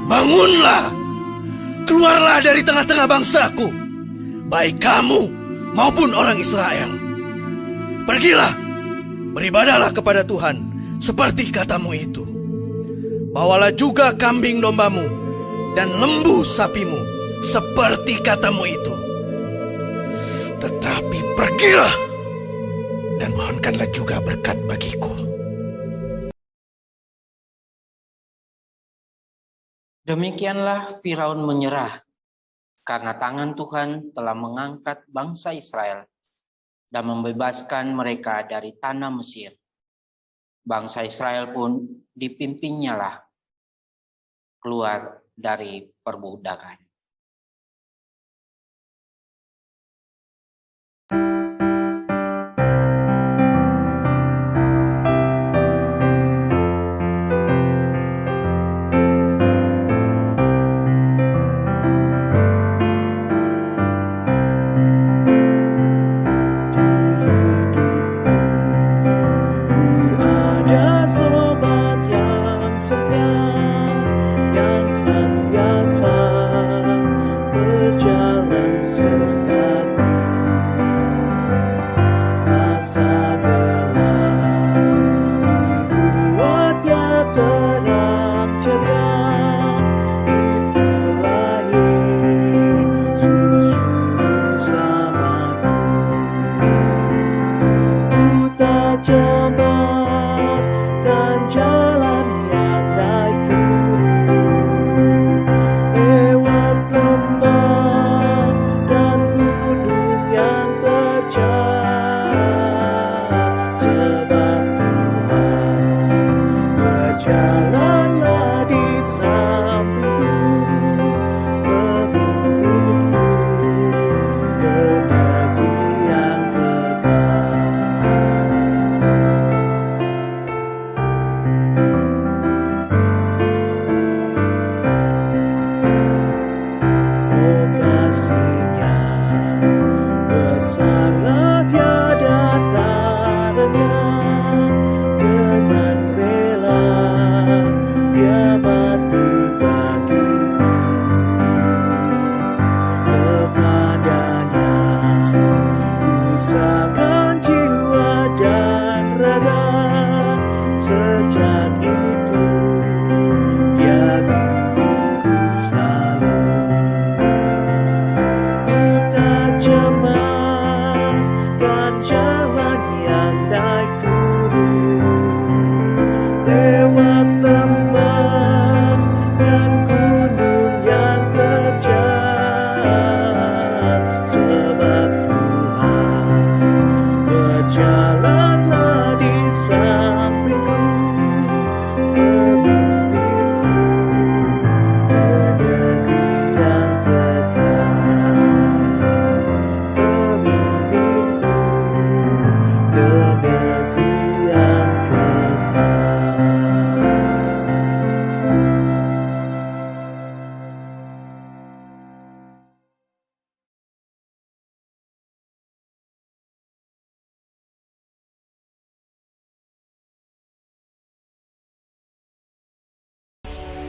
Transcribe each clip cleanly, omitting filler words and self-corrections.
Bangunlah, keluarlah dari tengah-tengah bangsaku, baik kamu maupun orang Israel. Pergilah, beribadahlah kepada Tuhan seperti katamu itu. Bawalah juga kambing dombamu dan lembu sapimu seperti katamu itu. Tetapi pergilah dan mohonkanlah juga berkat bagiku. Demikianlah Firaun menyerah, karena tangan Tuhan telah mengangkat bangsa Israel dan membebaskan mereka dari tanah Mesir. Bangsa Israel pun dipimpinnya lah keluar dari perbudakan.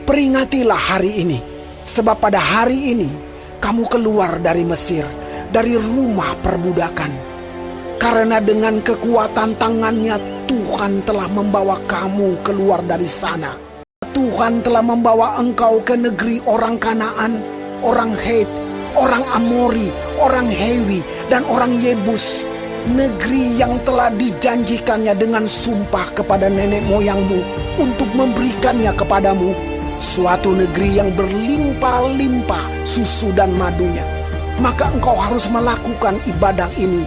Peringatilah hari ini, sebab pada hari ini kamu keluar dari Mesir, dari rumah perbudakan. Karena dengan kekuatan tangannya Tuhan telah membawa kamu keluar dari sana. Tuhan telah membawa engkau ke negeri orang Kanaan, orang Het, orang Amori, orang Hewi, dan orang Yebus. Negeri yang telah dijanjikannya dengan sumpah kepada nenek moyangmu untuk memberikannya kepadamu. Suatu negeri yang berlimpah-limpah susu dan madunya. Maka engkau harus melakukan ibadah ini.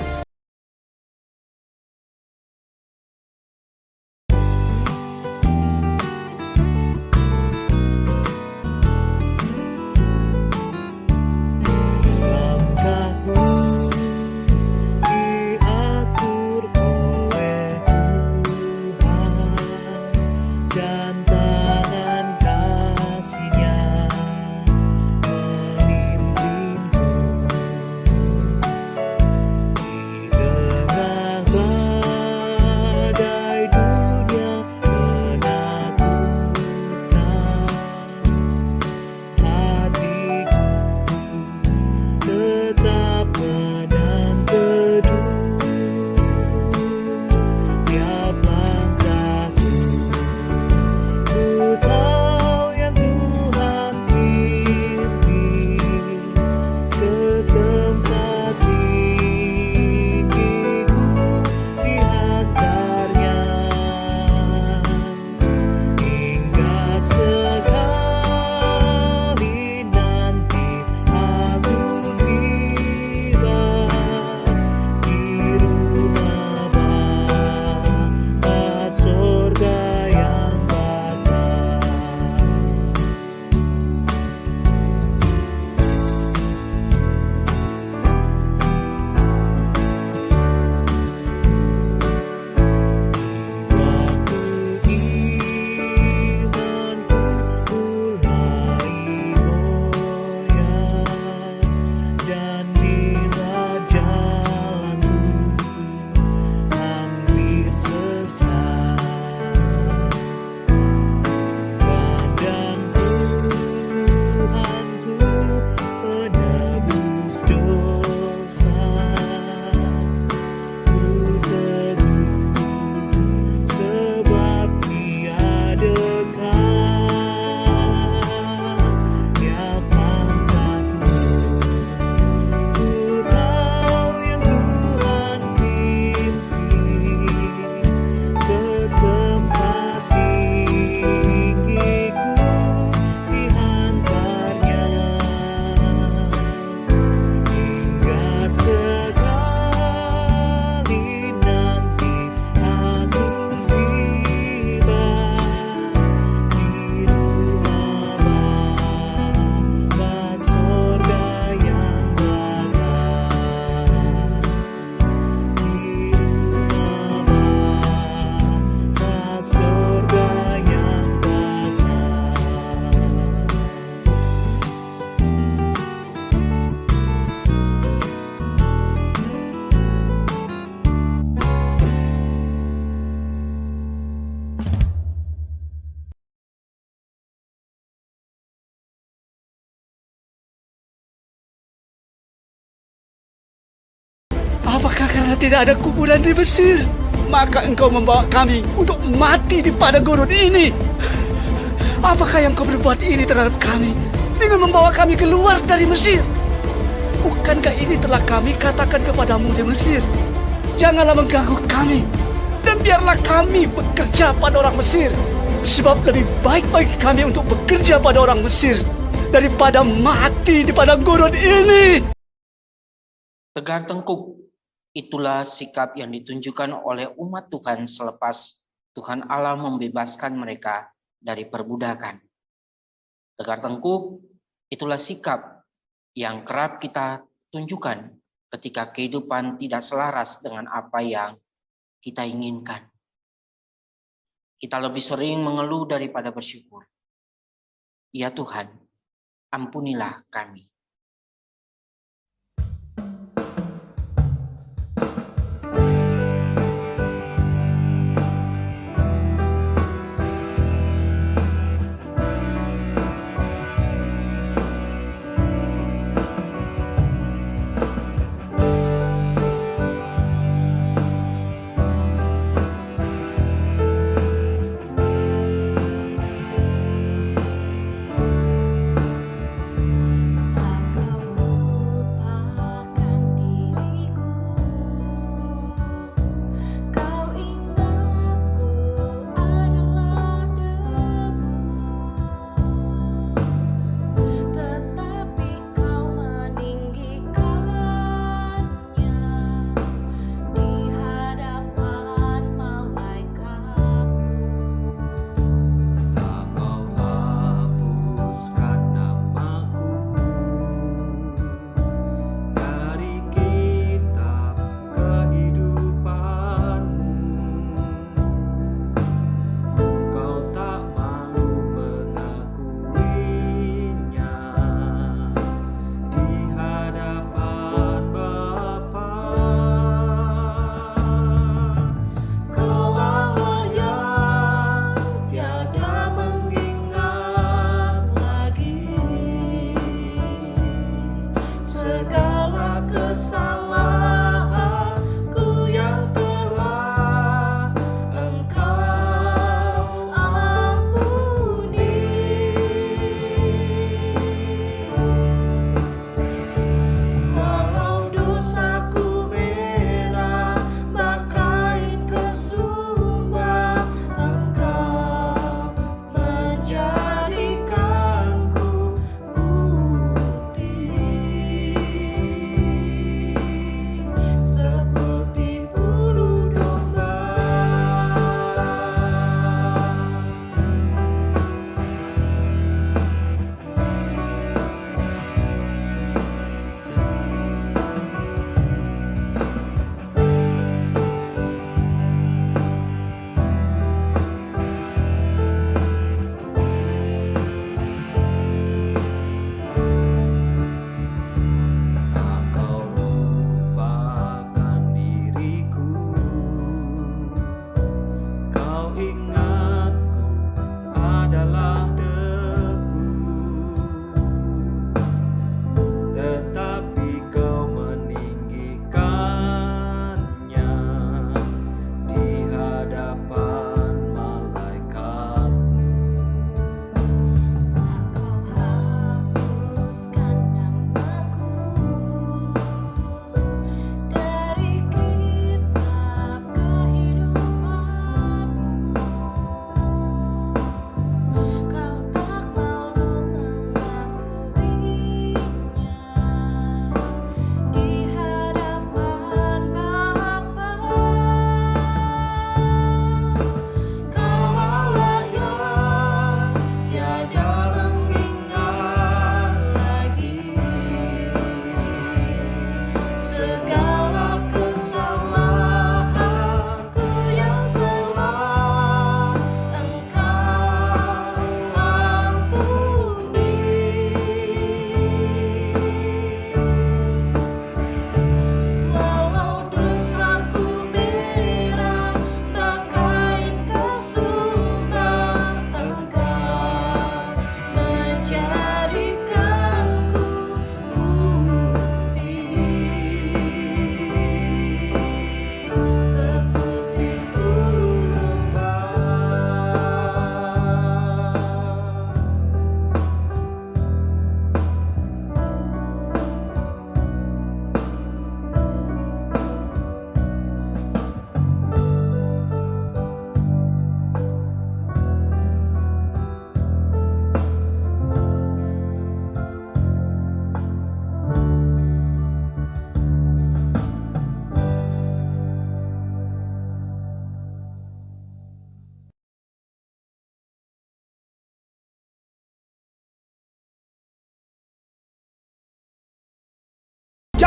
Apakah karena tidak ada kuburan di Mesir, maka engkau membawa kami untuk mati di padang gurun ini? Apakah yang kau berbuat ini terhadap kami dengan membawa kami keluar dari Mesir? Bukankah ini telah kami katakan kepadamu di Mesir? Janganlah mengganggu kami, dan biarlah kami bekerja pada orang Mesir. Sebab lebih baik bagi kami untuk bekerja pada orang Mesir daripada mati di padang gurun ini. Tegar tengkuk, itulah sikap yang ditunjukkan oleh umat Tuhan selepas Tuhan Allah membebaskan mereka dari perbudakan. Tegar tengkuk, itulah sikap yang kerap kita tunjukkan ketika kehidupan tidak selaras dengan apa yang kita inginkan. Kita lebih sering mengeluh daripada bersyukur. Ya Tuhan, ampunilah kami.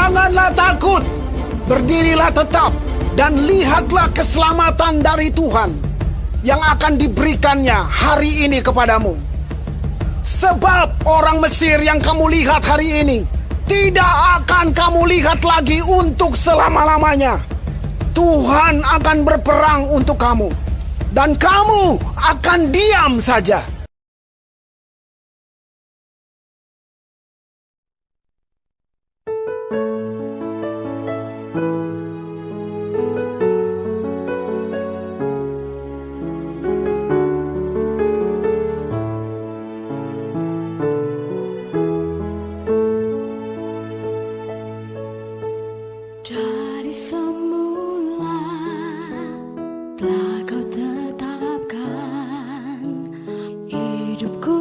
Janganlah takut, berdirilah tetap, dan lihatlah keselamatan dari Tuhan yang akan diberikannya hari ini kepadamu. Sebab orang Mesir yang kamu lihat hari ini tidak akan kamu lihat lagi untuk selama-lamanya. Tuhan akan berperang untuk kamu, dan kamu akan diam saja. Dari semula telah kau tetapkan hidupku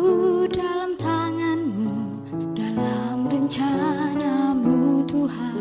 dalam tanganmu, dalam rencanamu Tuhan.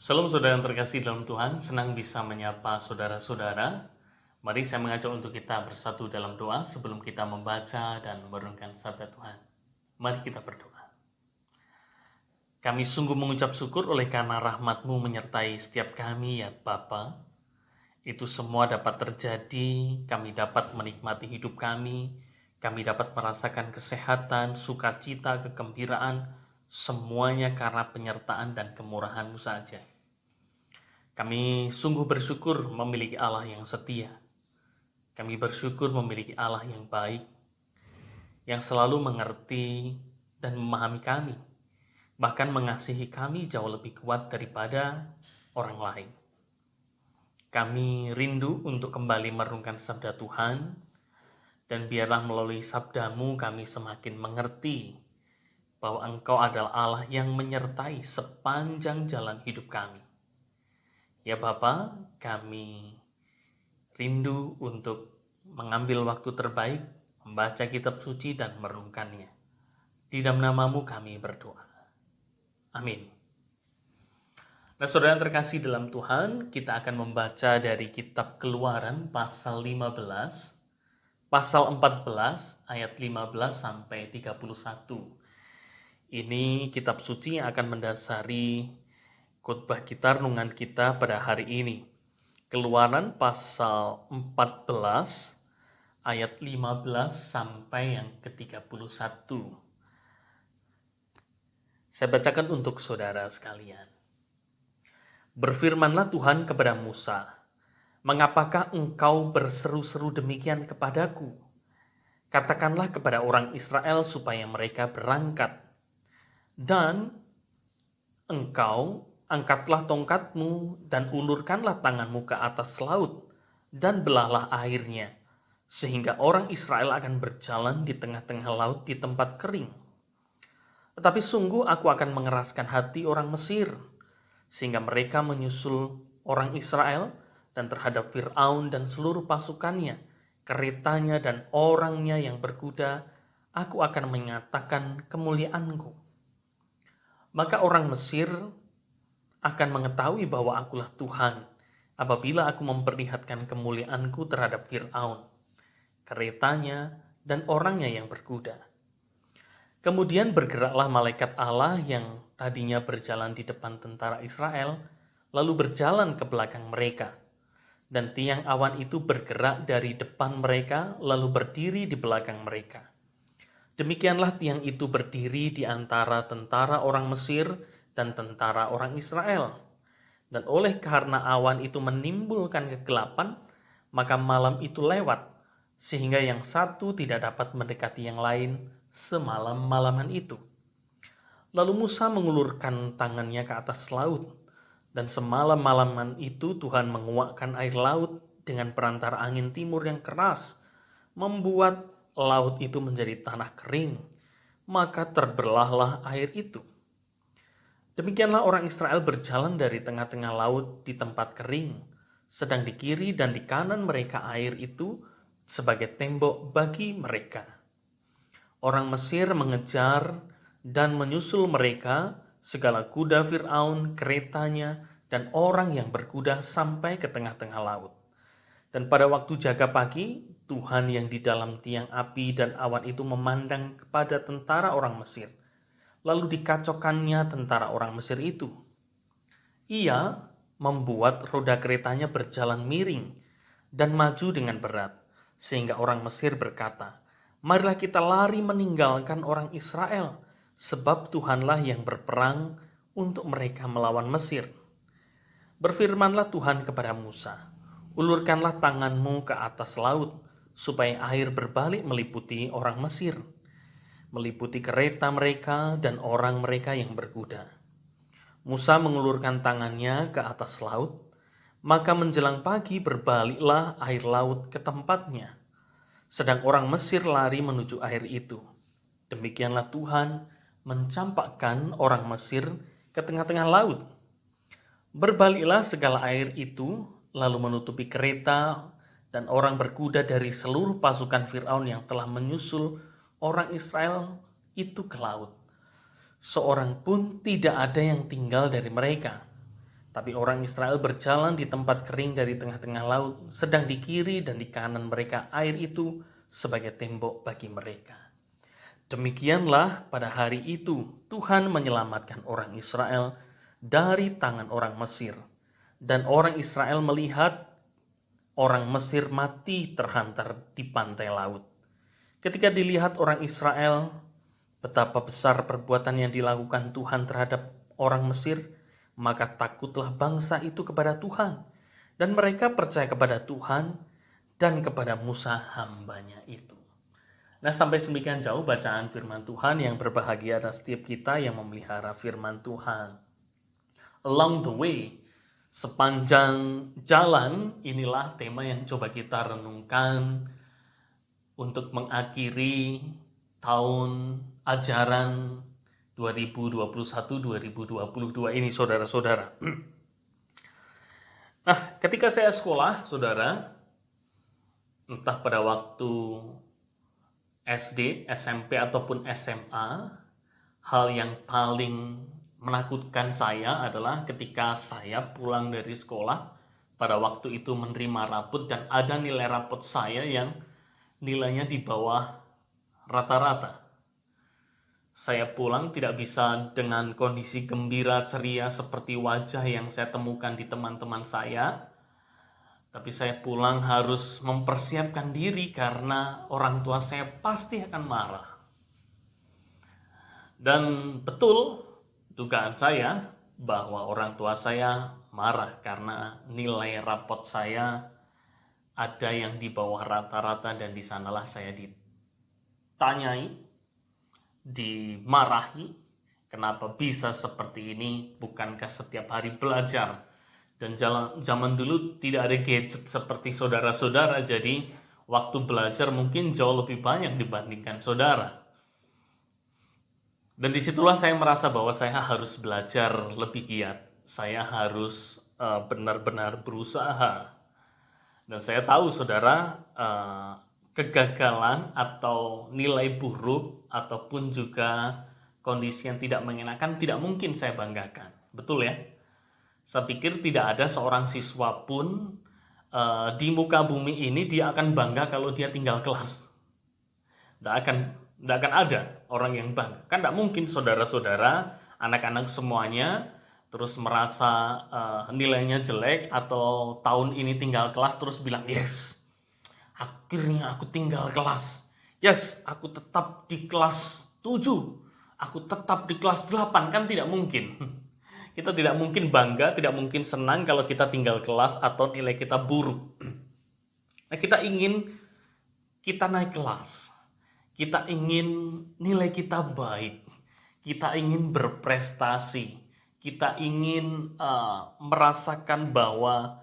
Salam saudara yang terkasih dalam Tuhan, senang bisa menyapa saudara-saudara. Mari saya mengajak untuk kita bersatu dalam doa sebelum kita membaca dan merenungkan sabda Tuhan. Mari kita berdoa. Kami sungguh mengucap syukur oleh karena rahmat-Mu menyertai setiap kami ya Bapa. Itu semua dapat terjadi, kami dapat menikmati hidup kami dapat merasakan kesehatan, sukacita, kegembiraan, semuanya karena penyertaan dan kemurahan-Mu saja. Kami sungguh bersyukur memiliki Allah yang setia. Kami bersyukur memiliki Allah yang baik, yang selalu mengerti dan memahami kami, bahkan mengasihi kami jauh lebih kuat daripada orang lain. Kami rindu untuk kembali merenungkan sabda Tuhan, dan biarlah melalui sabda-Mu kami semakin mengerti bahwa Engkau adalah Allah yang menyertai sepanjang jalan hidup kami. Ya Bapa, kami rindu untuk mengambil waktu terbaik, membaca kitab suci dan merenungkannya. Di dalam nama-Mu kami berdoa. Amin. Nah, saudara yang terkasih dalam Tuhan, kita akan membaca dari kitab Keluaran pasal 15, pasal 14, ayat 15 sampai 31. Ini kitab suci yang akan mendasari khotbah kita, renungan kita pada hari ini. Keluaran pasal 14 ayat 15 sampai yang ke-31. Saya bacakan untuk saudara sekalian. Berfirmanlah Tuhan kepada Musa, "Mengapakah engkau berseru-seru demikian kepadaku? Katakanlah kepada orang Israel supaya mereka berangkat. Dan engkau angkatlah tongkatmu dan ulurkanlah tanganmu ke atas laut dan belahlah airnya, sehingga orang Israel akan berjalan di tengah-tengah laut di tempat kering. Tetapi sungguh aku akan mengeraskan hati orang Mesir, sehingga mereka menyusul orang Israel, dan terhadap Fir'aun dan seluruh pasukannya, keretanya dan orangnya yang berkuda, aku akan menyatakan kemuliaanku. Maka orang Mesir akan mengetahui bahwa akulah Tuhan apabila aku memperlihatkan kemuliaanku terhadap Fir'aun, keretanya, dan orangnya yang berkuda." Kemudian bergeraklah malaikat Allah yang tadinya berjalan di depan tentara Israel, lalu berjalan ke belakang mereka. Dan tiang awan itu bergerak dari depan mereka, lalu berdiri di belakang mereka. Demikianlah tiang itu berdiri di antara tentara orang Mesir dan tentara orang Israel. Dan oleh karena awan itu menimbulkan kegelapan, maka malam itu lewat, sehingga yang satu tidak dapat mendekati yang lain semalam-malaman itu. Lalu Musa mengulurkan tangannya ke atas laut, dan semalam-malaman itu Tuhan menguakkan air laut dengan perantara angin timur yang keras, membuat laut itu menjadi tanah kering, maka terbelahlah air itu. Demikianlah orang Israel berjalan dari tengah-tengah laut di tempat kering, sedang di kiri dan di kanan mereka air itu sebagai tembok bagi mereka. Orang Mesir mengejar dan menyusul mereka, segala kuda Fir'aun, keretanya, dan orang yang berkuda sampai ke tengah-tengah laut. Dan pada waktu jaga pagi, Tuhan yang di dalam tiang api dan awan itu memandang kepada tentara orang Mesir. Lalu dikacaukannya tentara orang Mesir itu. Ia membuat roda keretanya berjalan miring dan maju dengan berat, sehingga orang Mesir berkata, "Marilah kita lari meninggalkan orang Israel, sebab Tuhanlah yang berperang untuk mereka melawan Mesir." Berfirmanlah Tuhan kepada Musa, "Ulurkanlah tanganmu ke atas laut, supaya air berbalik meliputi orang Mesir, meliputi kereta mereka dan orang mereka yang berkuda." Musa mengulurkan tangannya ke atas laut, maka menjelang pagi berbaliklah air laut ke tempatnya. Sedang orang Mesir lari menuju air itu. Demikianlah Tuhan mencampakkan orang Mesir ke tengah-tengah laut. Berbaliklah segala air itu, lalu menutupi kereta dan orang berkuda dari seluruh pasukan Fir'aun yang telah menyusul orang Israel itu ke laut. Seorang pun tidak ada yang tinggal dari mereka. Tapi orang Israel berjalan di tempat kering dari tengah-tengah laut, sedang di kiri dan di kanan mereka air itu sebagai tembok bagi mereka. Demikianlah pada hari itu Tuhan menyelamatkan orang Israel dari tangan orang Mesir. Dan orang Israel melihat orang Mesir mati terhantar di pantai laut. Ketika dilihat orang Israel betapa besar perbuatan yang dilakukan Tuhan terhadap orang Mesir, maka takutlah bangsa itu kepada Tuhan, dan mereka percaya kepada Tuhan dan kepada Musa hambanya itu. Nah, sampai semikian jauh bacaan firman Tuhan. Yang berbahagia adalah setiap kita yang memelihara firman Tuhan. Along the way, sepanjang jalan, inilah tema yang coba kita renungkan untuk mengakhiri tahun ajaran 2021-2022 ini, saudara-saudara. Nah, ketika saya sekolah, saudara, entah pada waktu SD, SMP, ataupun SMA, hal yang paling menakutkan saya adalah ketika saya pulang dari sekolah, pada waktu itu menerima rapot dan ada nilai rapot saya yang nilainya di bawah rata-rata. Saya pulang tidak bisa dengan kondisi gembira ceria seperti wajah yang saya temukan di teman-teman saya. Tapi saya pulang harus mempersiapkan diri karena orang tua saya pasti akan marah. Dan betul dugaan saya bahwa orang tua saya marah karena nilai rapot saya ada yang di bawah rata-rata, dan di sanalah saya ditanyai, dimarahi, kenapa bisa seperti ini, bukankah setiap hari belajar? Dan zaman dulu tidak ada gadget seperti saudara-saudara, jadi waktu belajar mungkin jauh lebih banyak dibandingkan saudara. Dan disitulah saya merasa bahwa saya harus belajar lebih giat, saya harus benar-benar berusaha. Dan saya tahu saudara, kegagalan atau nilai buruk ataupun juga kondisi yang tidak mengenakan tidak mungkin saya banggakan. Betul ya? Saya pikir tidak ada seorang siswa pun di muka bumi ini dia akan bangga kalau dia tinggal kelas. Tidak akan ada orang yang bangga. Kan tidak mungkin saudara-saudara, anak-anak semuanya terus merasa nilainya jelek atau tahun ini tinggal kelas terus bilang, yes, akhirnya aku tinggal kelas. Yes, aku tetap di kelas 7. Aku tetap di kelas 8. Kan tidak mungkin. Kita tidak mungkin bangga, tidak mungkin senang kalau kita tinggal kelas atau nilai kita buruk. Nah, kita ingin kita naik kelas. Kita ingin nilai kita baik. Kita ingin berprestasi. Kita ingin merasakan bahwa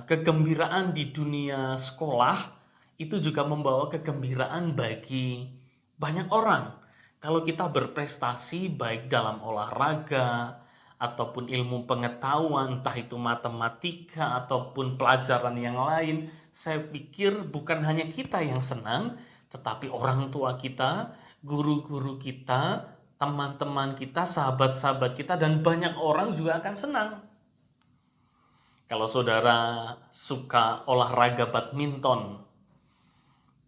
kegembiraan di dunia sekolah itu juga membawa kegembiraan bagi banyak orang. Kalau kita berprestasi baik dalam olahraga ataupun ilmu pengetahuan, entah itu matematika ataupun pelajaran yang lain, saya pikir bukan hanya kita yang senang, tetapi orang tua kita, guru-guru kita, teman-teman kita, sahabat-sahabat kita, dan banyak orang juga akan senang. Kalau saudara suka olahraga badminton,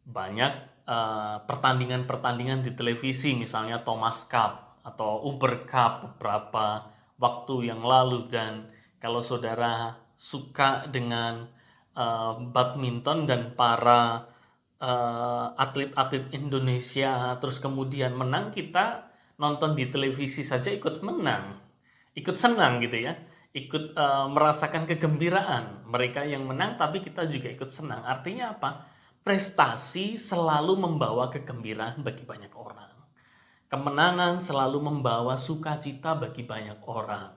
banyak pertandingan-pertandingan di televisi, misalnya Thomas Cup atau Uber Cup beberapa waktu yang lalu. Dan kalau saudara suka dengan badminton dan para atlet-atlet Indonesia terus kemudian menang, kita nonton di televisi saja ikut menang, ikut senang gitu ya, ikut merasakan kegembiraan mereka yang menang, tapi kita juga ikut senang. Artinya apa? Prestasi selalu membawa kegembiraan bagi banyak orang. Kemenangan selalu membawa sukacita bagi banyak orang.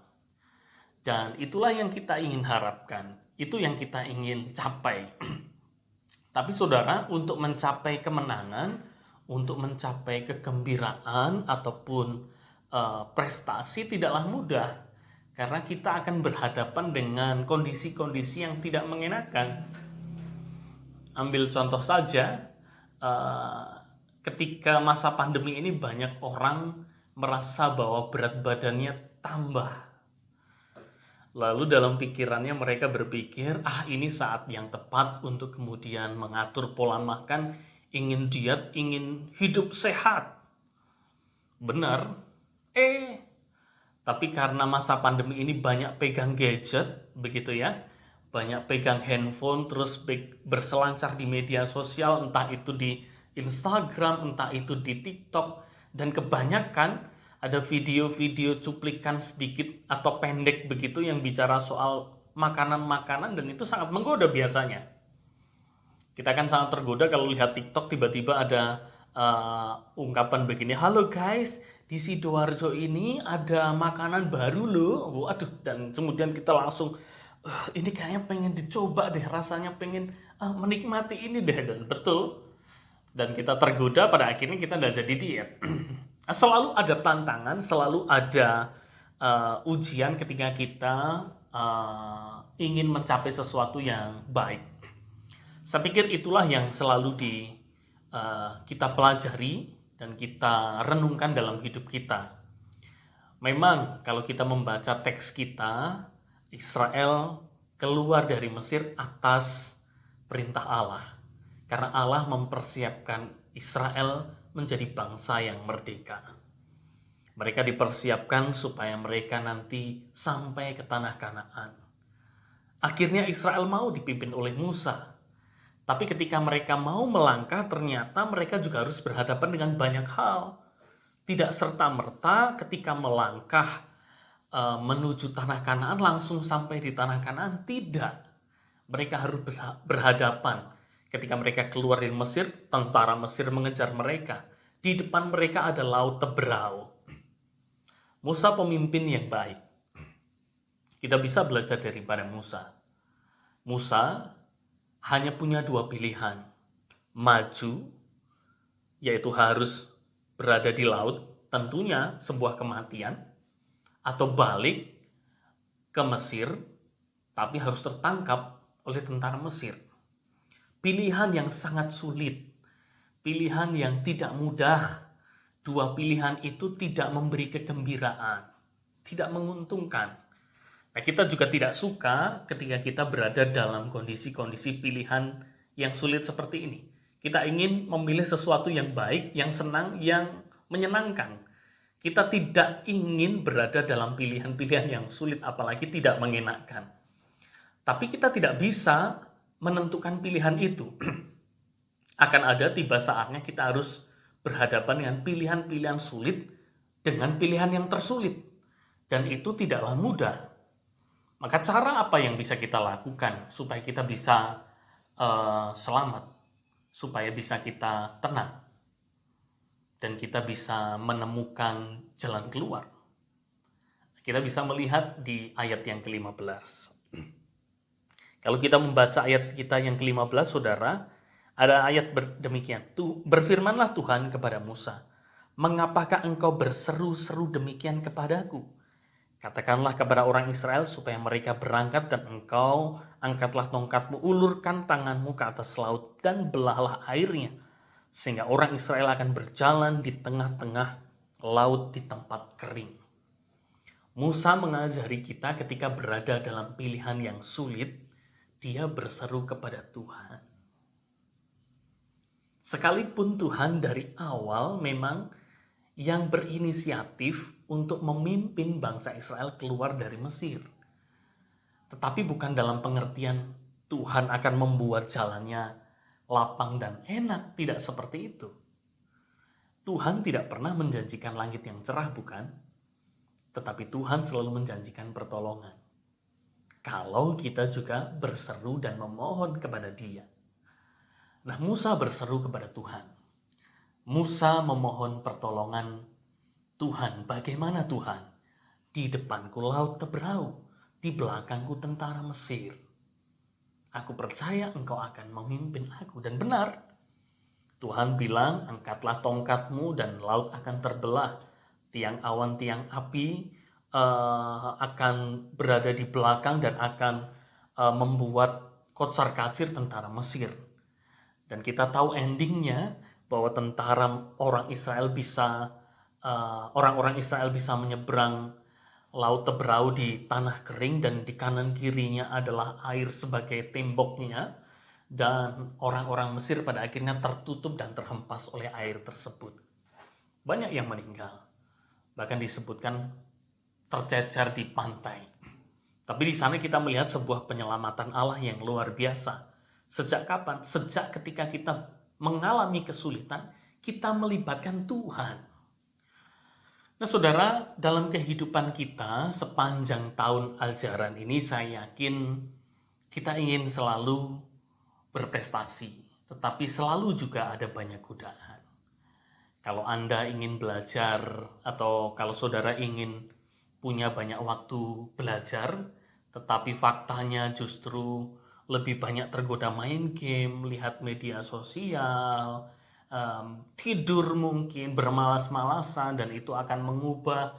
Dan itulah yang kita ingin harapkan, itu yang kita ingin capai. Tapi saudara, untuk mencapai kemenangan, untuk mencapai kegembiraan ataupun prestasi tidaklah mudah, karena kita akan berhadapan dengan kondisi-kondisi yang tidak mengenakan. Ambil contoh saja, ketika masa pandemi ini banyak orang merasa bahwa berat badannya tambah. Lalu dalam pikirannya mereka berpikir, ini saat yang tepat untuk kemudian mengatur pola makan, ingin diet, ingin hidup sehat. Benar. Tapi karena masa pandemi ini banyak pegang gadget, begitu ya. Banyak pegang handphone, terus berselancar di media sosial, entah itu di Instagram, entah itu di TikTok. Dan kebanyakan ada video-video cuplikan sedikit atau pendek begitu yang bicara soal makanan-makanan, dan itu sangat menggoda biasanya. Kita kan sangat tergoda kalau lihat TikTok tiba-tiba ada ungkapan begini, halo guys, di Sidoarjo ini ada makanan baru loh. Waduh, dan kemudian kita langsung, ini kayaknya pengen dicoba deh, rasanya pengen menikmati ini deh, dan betul. Dan kita tergoda, pada akhirnya kita tidak jadi diet. Selalu ada tantangan, selalu ada ujian ketika kita ingin mencapai sesuatu yang baik. Saya pikir itulah yang selalu kita pelajari dan kita renungkan dalam hidup kita. Memang kalau kita membaca teks kita, Israel keluar dari Mesir atas perintah Allah. Karena Allah mempersiapkan Israel menjadi bangsa yang merdeka. Mereka dipersiapkan supaya mereka nanti sampai ke tanah Kanaan. Akhirnya Israel mau dipimpin oleh Musa. Tapi ketika mereka mau melangkah, ternyata mereka juga harus berhadapan dengan banyak hal. Tidak serta-merta ketika melangkah menuju tanah Kanaan langsung sampai di tanah Kanaan. Tidak. Mereka harus berhadapan. Ketika mereka keluar dari Mesir, tentara Mesir mengejar mereka. Di depan mereka ada laut Teberau. Musa pemimpin yang baik. Kita bisa belajar daripada Musa. Musa hanya punya 2 pilihan. Maju, yaitu harus berada di laut, tentunya sebuah kematian. Atau balik ke Mesir, tapi harus tertangkap oleh tentara Mesir. Pilihan yang sangat sulit. Pilihan yang tidak mudah. 2 pilihan itu tidak memberi kegembiraan. Tidak menguntungkan. Nah, kita juga tidak suka ketika kita berada dalam kondisi-kondisi pilihan yang sulit seperti ini. Kita ingin memilih sesuatu yang baik, yang senang, yang menyenangkan. Kita tidak ingin berada dalam pilihan-pilihan yang sulit, apalagi tidak mengenakan. Tapi kita tidak bisa menentukan pilihan itu. Akan ada tiba saatnya kita harus berhadapan dengan pilihan-pilihan sulit dengan pilihan yang tersulit. Dan itu tidaklah mudah. Maka cara apa yang bisa kita lakukan supaya kita bisa selamat, supaya bisa kita tenang, dan kita bisa menemukan jalan keluar? Kita bisa melihat di ayat yang ke-15. Kalau kita membaca ayat kita yang ke-15, saudara, ada ayat demikian. Berfirmanlah Tuhan kepada Musa, mengapakah engkau berseru-seru demikian kepadaku? Katakanlah kepada orang Israel supaya mereka berangkat, dan engkau angkatlah tongkatmu, ulurkan tanganmu ke atas laut dan belahlah airnya, sehingga orang Israel akan berjalan di tengah-tengah laut di tempat kering. Musa mengajari kita ketika berada dalam pilihan yang sulit, dia berseru kepada Tuhan. Sekalipun Tuhan dari awal memang yang berinisiatif untuk memimpin bangsa Israel keluar dari Mesir. Tetapi bukan dalam pengertian Tuhan akan membuat jalannya lapang dan enak, tidak seperti itu. Tuhan tidak pernah menjanjikan langit yang cerah, bukan? Tetapi Tuhan selalu menjanjikan pertolongan. Kalau kita juga berseru dan memohon kepada Dia. Nah, Musa berseru kepada Tuhan. Musa memohon pertolongan Tuhan. Bagaimana Tuhan? Di depanku laut Teberau, di belakangku tentara Mesir. Aku percaya engkau akan memimpin aku. Dan benar, Tuhan bilang, angkatlah tongkatmu dan laut akan terbelah. Tiang awan, tiang api akan berada di belakang dan akan membuat kocar-kacir tentara Mesir. Dan kita tahu endingnya, bahwa tentara orang-orang Israel bisa menyeberang laut Teberau di tanah kering dan di kanan kirinya adalah air sebagai temboknya, dan orang-orang Mesir pada akhirnya tertutup dan terhempas oleh air tersebut. Banyak yang meninggal, bahkan disebutkan tercecer di pantai. Tapi di sana kita melihat sebuah penyelamatan Allah yang luar biasa. Sejak kapan? Sejak ketika kita mengalami kesulitan, kita melibatkan Tuhan. Nah saudara, dalam kehidupan kita sepanjang tahun ajaran ini saya yakin kita ingin selalu berprestasi, tetapi selalu juga ada banyak godaan. Kalau Anda ingin belajar atau kalau saudara ingin punya banyak waktu belajar, tetapi faktanya justru lebih banyak tergoda main game, lihat media sosial, tidur mungkin, bermalas-malasan, dan itu akan mengubah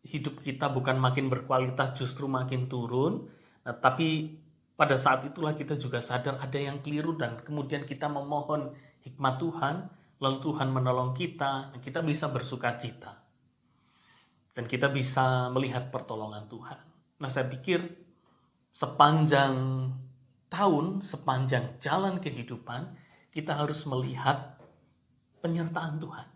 hidup kita bukan makin berkualitas, justru makin turun. Nah, tapi pada saat itulah kita juga sadar ada yang keliru dan kemudian kita memohon hikmat Tuhan, lalu Tuhan menolong kita, kita bisa bersuka cita. Dan kita bisa melihat pertolongan Tuhan. Nah saya pikir sepanjang tahun, sepanjang jalan kehidupan, kita harus melihat penyertaan Tuhan.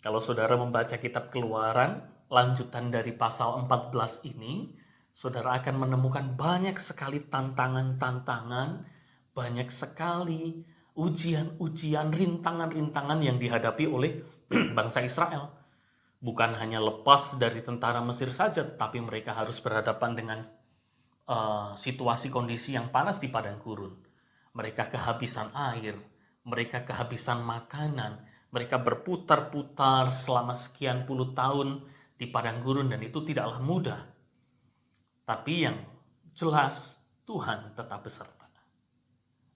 Kalau saudara membaca kitab Keluaran, lanjutan dari pasal 14 ini, saudara akan menemukan banyak sekali tantangan-tantangan, banyak sekali ujian-ujian, rintangan-rintangan yang dihadapi oleh bangsa Israel. Bukan hanya lepas dari tentara Mesir saja, tetapi mereka harus berhadapan dengan situasi kondisi yang panas di padang gurun. Mereka kehabisan air, mereka kehabisan makanan, mereka berputar-putar selama sekian puluh tahun di padang gurun dan itu tidaklah mudah. Tapi yang jelas Tuhan tetap beserta.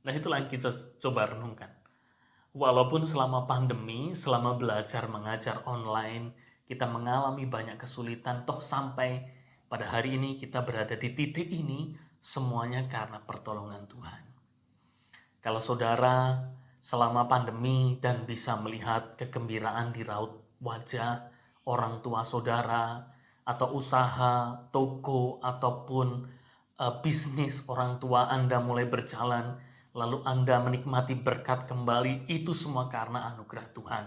Nah itulah yang kita coba renungkan. Walaupun selama pandemi, selama belajar mengajar online, kita mengalami banyak kesulitan, toh sampai pada hari ini kita berada di titik ini, semuanya karena pertolongan Tuhan. Kalau saudara selama pandemi dan bisa melihat kegembiraan di raut wajah orang tua saudara, atau usaha, toko, ataupun bisnis orang tua Anda mulai berjalan, lalu Anda menikmati berkat kembali, itu semua karena anugerah Tuhan,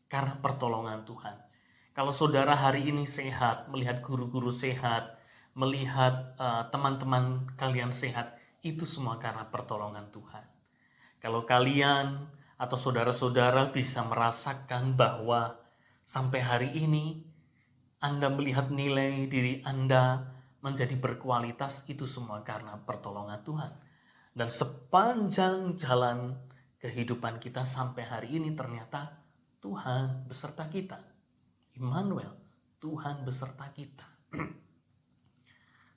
karena pertolongan Tuhan. Kalau saudara hari ini sehat, melihat guru-guru sehat, melihat teman-teman kalian sehat, itu semua karena pertolongan Tuhan. Kalau kalian atau saudara-saudara bisa merasakan bahwa sampai hari ini Anda melihat nilai diri Anda menjadi berkualitas, itu semua karena pertolongan Tuhan. Dan sepanjang jalan kehidupan kita sampai hari ini ternyata Tuhan beserta kita. Immanuel, Tuhan beserta kita.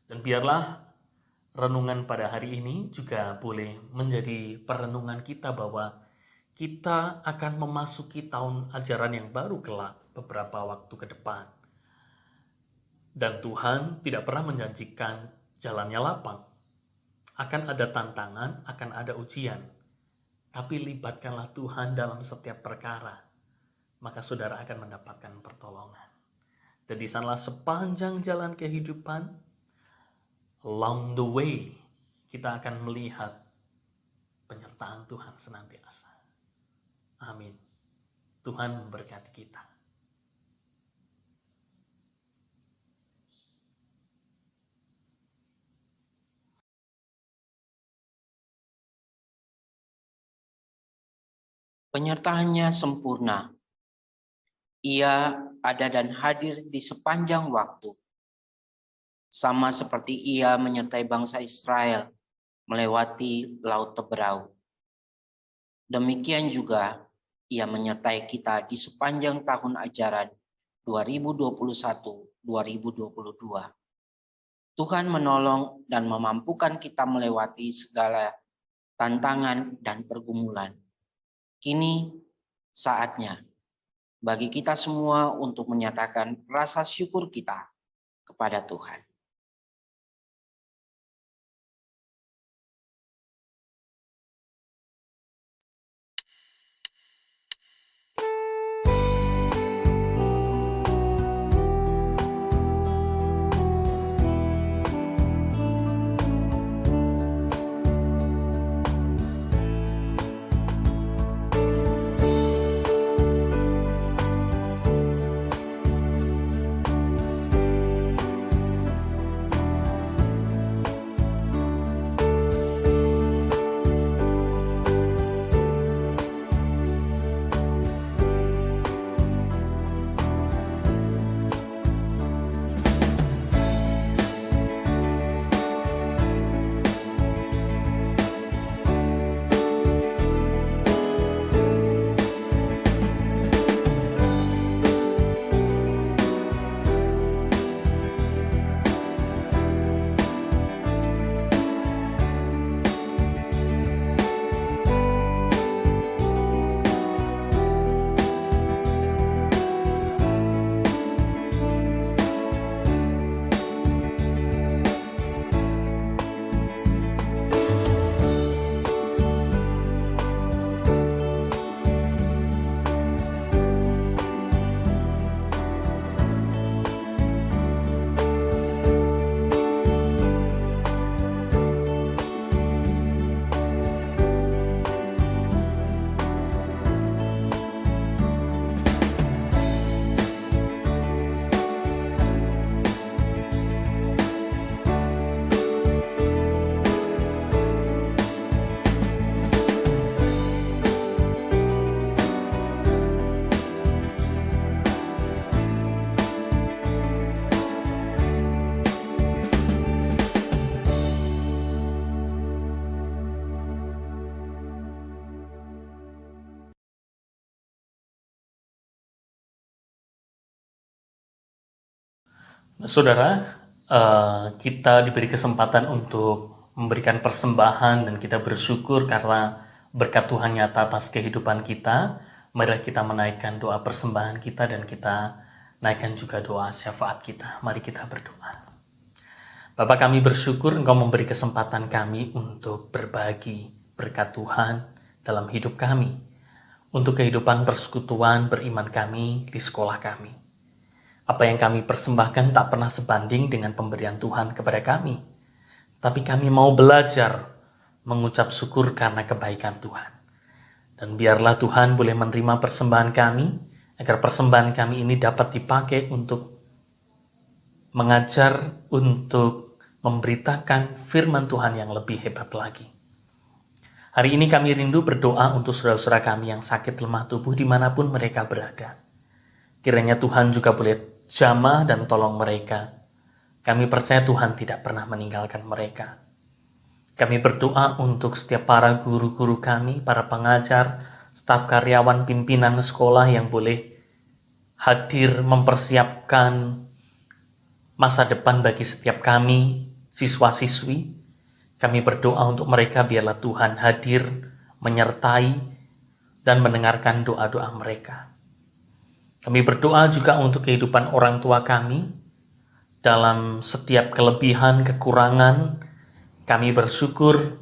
Dan biarlah renungan pada hari ini juga boleh menjadi perenungan kita bahwa kita akan memasuki tahun ajaran yang baru kelak beberapa waktu ke depan. Dan Tuhan tidak pernah menjanjikan jalannya lapang. Akan ada tantangan, akan ada ujian. Tapi libatkanlah Tuhan dalam setiap perkara. Maka saudara akan mendapatkan pertolongan. Dan di sanalah sepanjang jalan kehidupan, along the way, kita akan melihat penyertaan Tuhan senantiasa. Amin. Tuhan memberkati kita. Penyertaannya sempurna. Ia ada dan hadir di sepanjang waktu. Sama seperti ia menyertai bangsa Israel melewati Laut Teberau. Demikian juga ia menyertai kita di sepanjang tahun ajaran 2021-2022. Tuhan menolong dan memampukan kita melewati segala tantangan dan pergumulan. Kini saatnya bagi kita semua untuk menyatakan rasa syukur kita kepada Tuhan. Saudara, kita diberi kesempatan untuk memberikan persembahan dan kita bersyukur karena berkat Tuhan nyata atas kehidupan kita. Mari kita menaikkan doa persembahan kita dan kita naikkan juga doa syafaat kita. Mari kita berdoa. Bapa, kami bersyukur Engkau memberi kesempatan kami untuk berbagi berkat Tuhan dalam hidup kami, untuk kehidupan persekutuan beriman kami di sekolah kami. Apa yang kami persembahkan tak pernah sebanding dengan pemberian Tuhan kepada kami, tapi kami mau belajar mengucap syukur karena kebaikan Tuhan. Dan biarlah Tuhan boleh menerima persembahan kami, agar persembahan kami ini dapat dipakai untuk mengajar, untuk memberitakan firman Tuhan yang lebih hebat lagi. Hari ini kami rindu berdoa untuk saudara-saudara kami yang sakit lemah tubuh dimanapun mereka berada. Kiranya Tuhan juga boleh jamah dan tolong mereka. Kami percaya Tuhan tidak pernah meninggalkan mereka. Kami berdoa untuk setiap para guru-guru kami, para pengajar, staf karyawan pimpinan sekolah yang boleh hadir mempersiapkan masa depan bagi setiap kami, siswa-siswi. Kami berdoa untuk mereka, biarlah Tuhan hadir, menyertai, dan mendengarkan doa-doa mereka. Kami berdoa juga untuk kehidupan orang tua kami. Dalam setiap kelebihan, kekurangan, kami bersyukur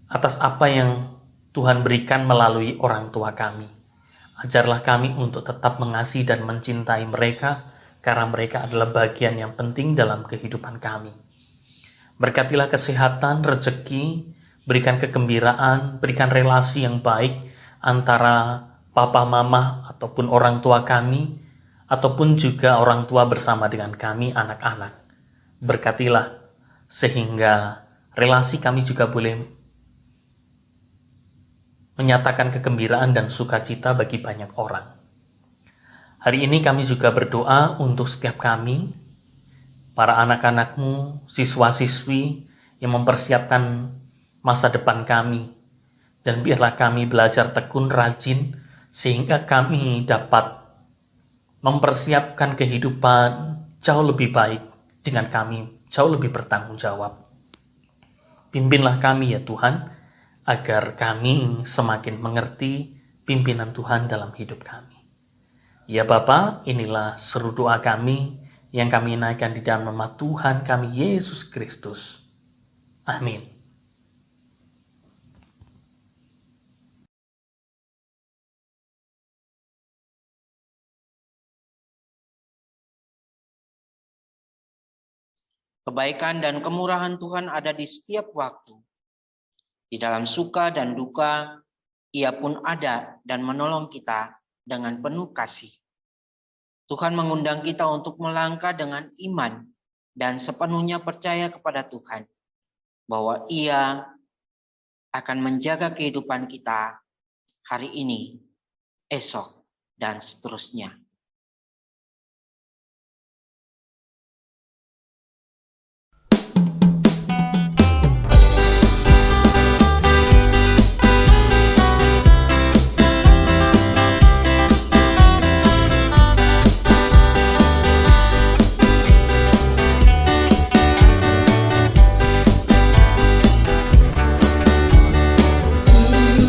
atas apa yang Tuhan berikan melalui orang tua kami. Ajarlah kami untuk tetap mengasihi dan mencintai mereka, karena mereka adalah bagian yang penting dalam kehidupan kami. Berkatilah kesehatan, rezeki, berikan kegembiraan, berikan relasi yang baik antara papa, mama, ataupun orang tua kami, ataupun juga orang tua bersama dengan kami, anak-anak. Berkatilah sehingga relasi kami juga boleh menyatakan kegembiraan dan sukacita bagi banyak orang. Hari ini kami juga berdoa untuk setiap kami, para anak-anakmu, siswa-siswi yang mempersiapkan masa depan kami. Dan biarlah kami belajar tekun, rajin, sehingga kami dapat mempersiapkan kehidupan jauh lebih baik dengan kami, jauh lebih bertanggung jawab. Pimpinlah kami ya Tuhan, agar kami semakin mengerti pimpinan Tuhan dalam hidup kami. Ya Bapa, inilah seru doa kami yang kami naikkan di dalam nama Tuhan kami Yesus Kristus. Amin. Kebaikan dan kemurahan Tuhan ada di setiap waktu. Di dalam suka dan duka, Ia pun ada dan menolong kita dengan penuh kasih. Tuhan mengundang kita untuk melangkah dengan iman dan sepenuhnya percaya kepada Tuhan, bahwa Ia akan menjaga kehidupan kita hari ini, esok, dan seterusnya.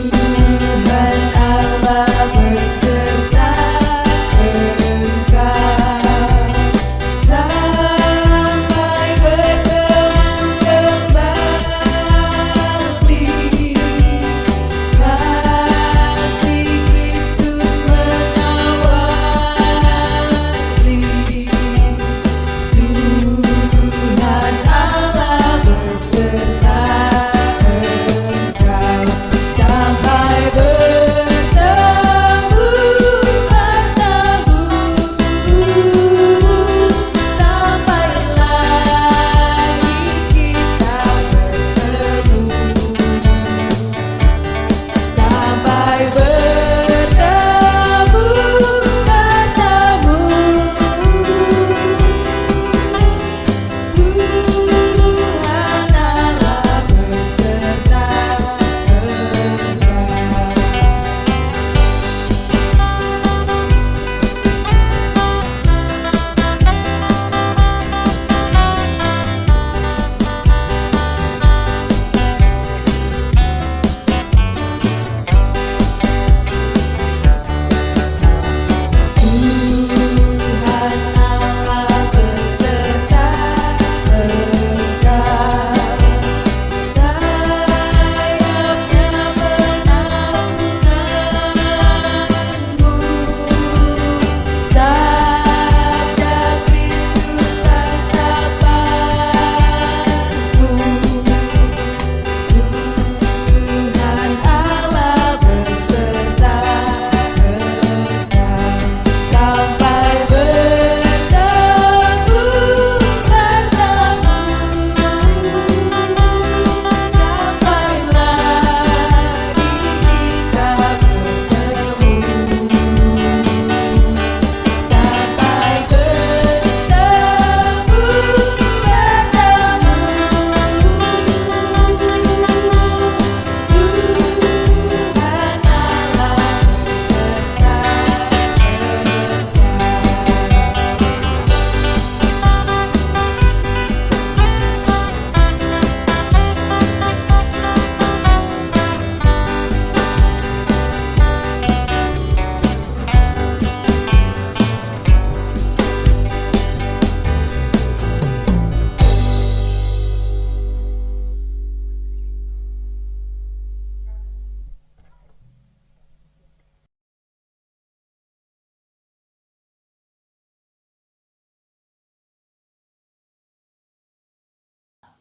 Tuhan Allah berserta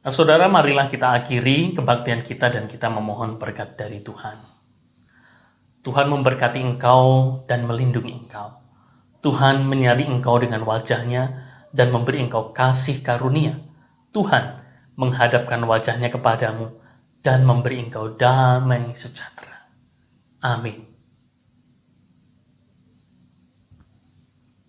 Nah, saudara, marilah kita akhiri kebaktian kita dan kita memohon berkat dari Tuhan. Tuhan memberkati engkau dan melindungi engkau. Tuhan menyinari engkau dengan wajah-Nya dan memberi engkau kasih karunia. Tuhan menghadapkan wajah-Nya kepadamu dan memberi engkau damai sejahtera. Amin.